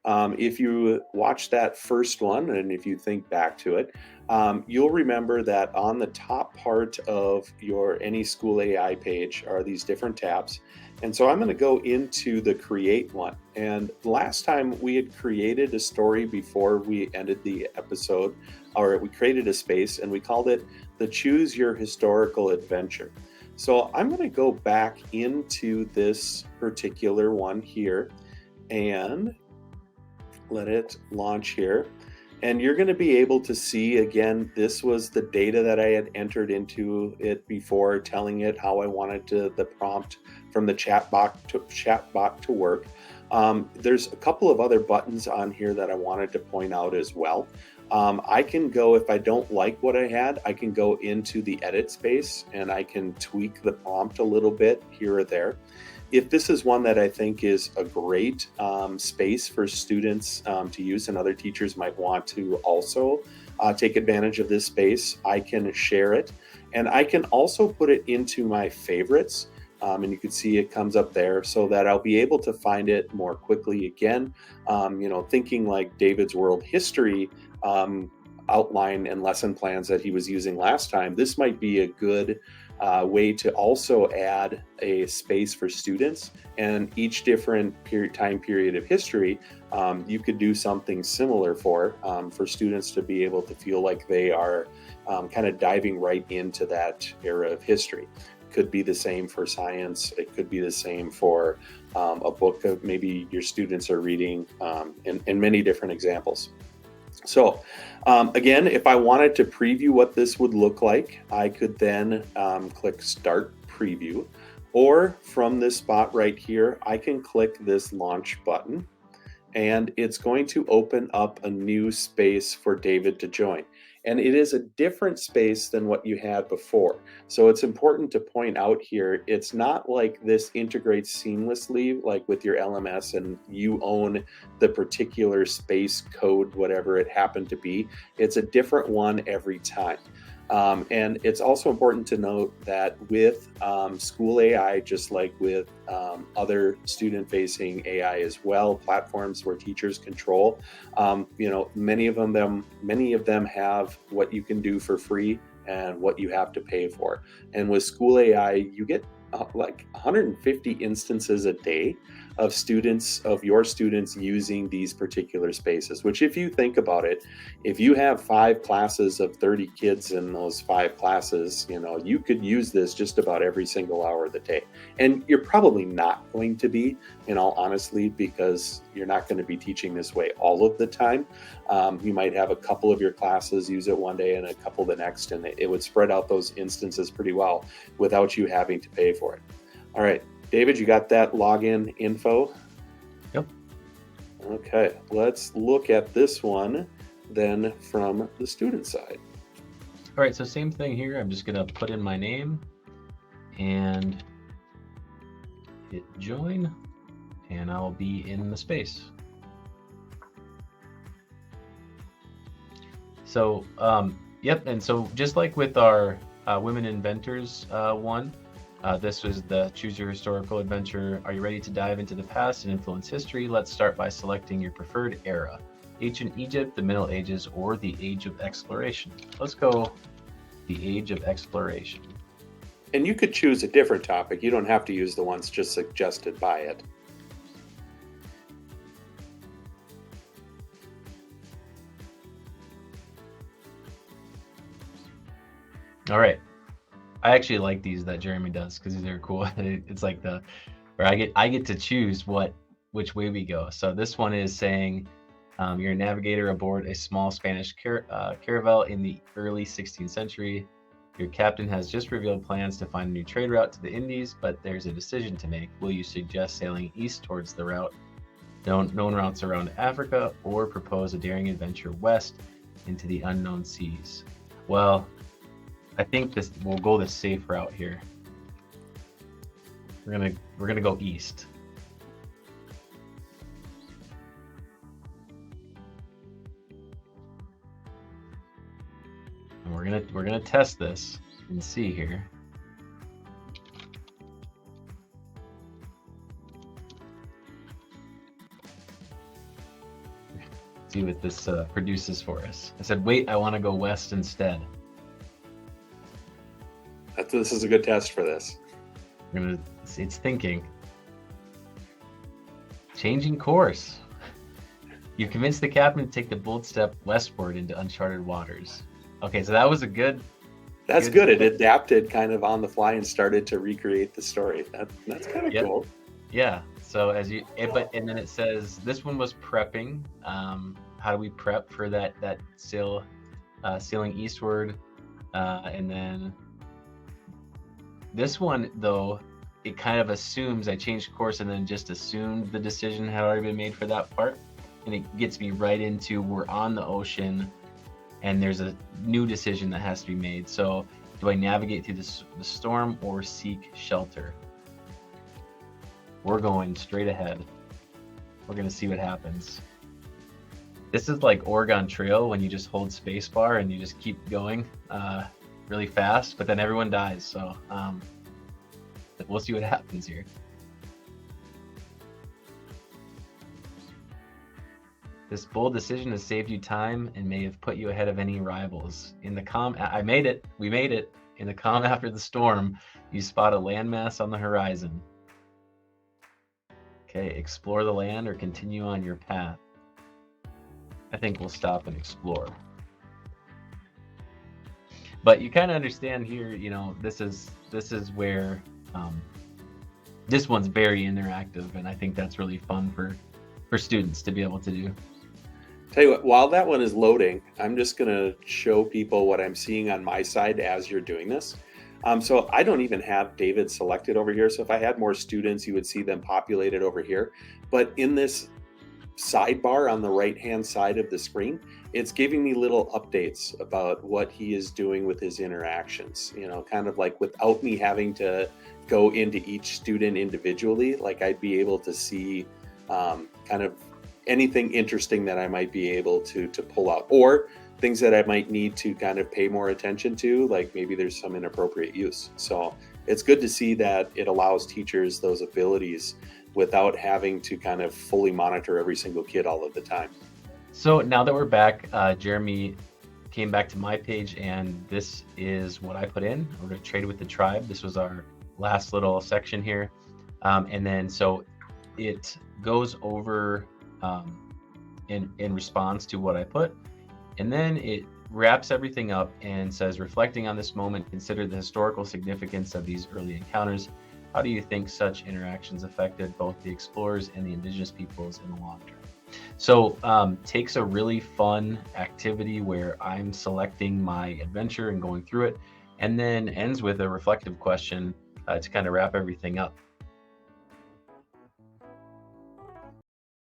If you watch that first one, and if you think back to it, you'll remember that on the top part of your any School AI page are these different tabs. And so I'm going to go into the create one. And last time we had created a story before we ended the episode, or we created a space and we called it the Choose Your Historical Adventure. So I'm going to go back into this particular one here and let it launch here. And you're going to be able to see, again, this was the data that I had entered into it before, telling it how I wanted the prompt from the chatbot to work. There's a couple of other buttons on here that I wanted to point out as well. I can go, if I don't like what I had, I can go into the edit space and I can tweak the prompt a little bit here or there. If this is one that I think is a great space for students to use, and other teachers might want to also take advantage of this space, I can share it. And I can also put it into my favorites. And you can see it comes up there so that I'll be able to find it more quickly again. Thinking like David's world history outline and lesson plans that he was using last time, this might be a good way to also add a space for students. And each different time period of history, you could do something similar for students to be able to feel like they are kind of diving right into that era of history. Could be the same for science. It could be the same for a book that maybe your students are reading, and many different examples. So again, if I wanted to preview what this would look like, I could then click Start Preview, or from this spot right here, I can click this Launch button, and it's going to open up a new space for David to join. And it is a different space than what you had before. So it's important to point out here, it's not like this integrates seamlessly like with your LMS and you own the particular space code, whatever it happened to be. It's a different one every time. And it's also important to note that with School AI, just like with other student-facing AI as well, platforms where teachers control, many of them have what you can do for free and what you have to pay for. And with School AI, you get like 150 instances a day of your students using these particular spaces, which, if you think about it, if you have 5 classes of 30 kids in those 5 classes, you could use this just about every single hour of the day. And you're probably not going to be, in all honesty, because you're not going to be teaching this way all of the time. You might have a couple of your classes use it one day and a couple the next, and it would spread out those instances pretty well without you having to pay for it. All right, David, you got that login info? Yep. Okay, let's look at this one then from the student side. All right, so same thing here. I'm just going to put in my name and hit join, and I'll be in the space. So, yep, and so just like with our Women Inventors one, this was the Choose Your Historical Adventure. Are you ready to dive into the past and influence history? Let's start by selecting your preferred era: ancient Egypt, the Middle Ages, or the Age of Exploration. Let's go the Age of Exploration. And you could choose a different topic. You don't have to use the ones just suggested by it. All right. I actually like these that Jeremy does because these are cool. It's like where I get to choose which way we go. So this one is saying you're a navigator aboard a small Spanish caravel in the early 16th century. Your captain has just revealed plans to find a new trade route to the Indies, but there's a decision to make. Will you suggest sailing east towards the known routes around Africa, or propose a daring adventure west into the unknown seas? Well, I think we'll go the safe route here. We're gonna go east. And we're gonna test this and see here. See what this produces for us. I said, wait, I want to go west instead. This is a good test for this. It's thinking. Changing course. You convinced the captain to take the bold step westward into uncharted waters. Okay, so that was a good. That's good. It adapted kind of on the fly and started to recreate the story. That's kind of cool. Yeah. So and then it says this one was prepping. How do we prep for that sailing eastward? And then this one though, it kind of assumes I changed course and then just assumed the decision had already been made for that part. And it gets me right into we're on the ocean and there's a new decision that has to be made. So do I navigate through the storm or seek shelter? We're going straight ahead. We're going to see what happens. This is like Oregon Trail when you just hold spacebar and you just keep going really fast, but then everyone dies. So we'll see what happens here. This bold decision has saved you time and may have put you ahead of any rivals. In the I made it. We made it. In the calm after the storm, you spot a landmass on the horizon. Okay, explore the land or continue on your path. I think we'll stop and explore. But you kind of understand here, you know, this is where this one's very interactive, and I think that's really fun for students to be able to do. Tell you what, while that one is loading, I'm just going to show people what I'm seeing on my side as you're doing this. So I don't even have David selected over here. So if I had more students, you would see them populated over here. But in this sidebar on the right-hand side of the screen, it's giving me little updates about what he is doing with his interactions, you know, kind of like without me having to go into each student individually, like I'd be able to see kind of anything interesting that I might be able to pull out, or things that I might need to kind of pay more attention to, like maybe there's some inappropriate use. So it's good to see that it allows teachers those abilities without having to kind of fully monitor every single kid all of the time. So now that we're back, Jeremy came back to my page, and this is what I put in. We're going to trade with the tribe. This was our last little section here. And then so it goes over in response to what I put. And then it wraps everything up and says, reflecting on this moment, consider the historical significance of these early encounters. How do you think such interactions affected both the explorers and the indigenous peoples in the long term? So takes a really fun activity where I'm selecting my adventure and going through it, and then ends with a reflective question to kind of wrap everything up.